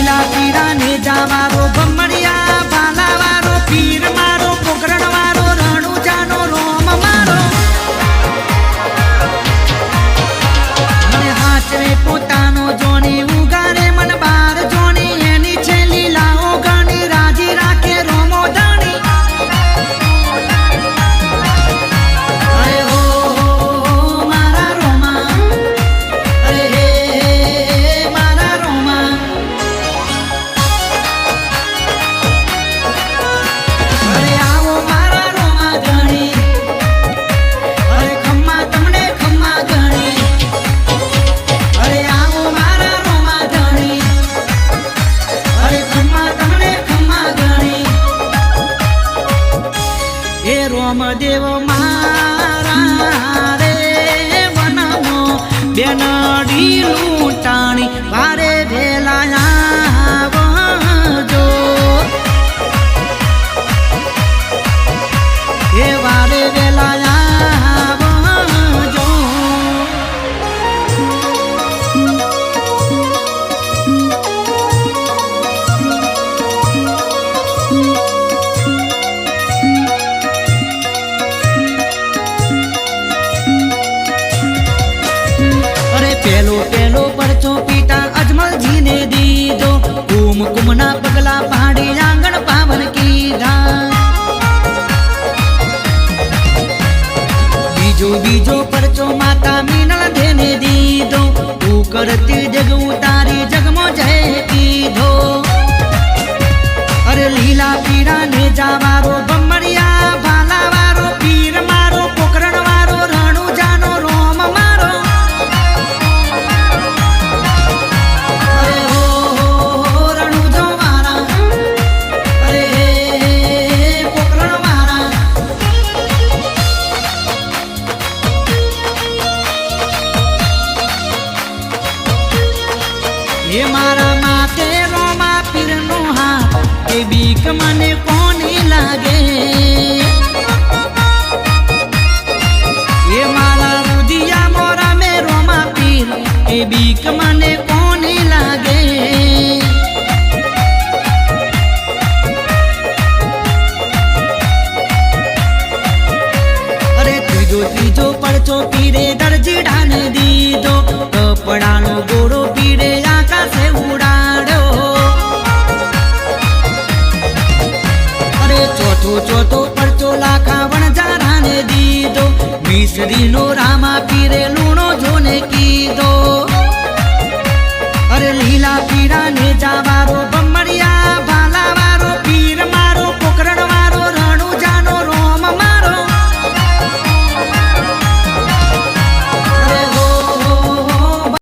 લીલા પીળા ને જાવારો ભમરિયા ભાલાવારો પીર મારો પોકરણ વાળો રણુજાનો રોમ મારો મને હાચરે પોતાનો જોની ઉગારે મન બાર જોની એની છે લીલાઓ ગણી રાજી રાખે રોમો ધણી અરે હો મારા રોમા અરે હે મારા રોમા અરે આવો મારા રોમા ધણી અરે ખમ્મા તમને ખમ્મા ગણી અરે આવો મારા રોમા ધણી અરે ખમ્મા તમને ખમ્મા ગણી એ રોમદેવ મારા રે વનમો બેનડી લૂંટાણી વારે વેલા આવજો એ વારે વેલા આવજો અરે પેલો પેલો પરચો પીતા અજમલજી ને દીધો કુમકુમના પગલા પાડી આંગણ પાવન કીધા બીજો પરચો માતા મીનળ દેને દીધો તું કરતી જગ ઉતારી જગમો જય કીધો અરે લીલા પીળા ને જાવારો ભમરિયા ભાલાવારો પીર મારો પોકરણ વાળો રણુજાનો રોમ મારો અરે હો રણુજો વાળા અરે હે પોકરણ વાળા એ મારા માથે રોમા પીરનો હાથ એ બીક મને કોની લાગે એ મારા રુદિયા મોરા મે રોમા પીર એ બીક મને કોની લાગે અરે ત્રીજો પરચો પીરે દરજીડાને દીધો કપડાનો ગોળો પીરે આકાશે ઉડાડ્યો અરે ચોથો પરચો લાખા વણજારાને દીધો મિસરીનો રામા પીરે લૂણો જોને કીધો અરે લીલા પીળા ને જાવારો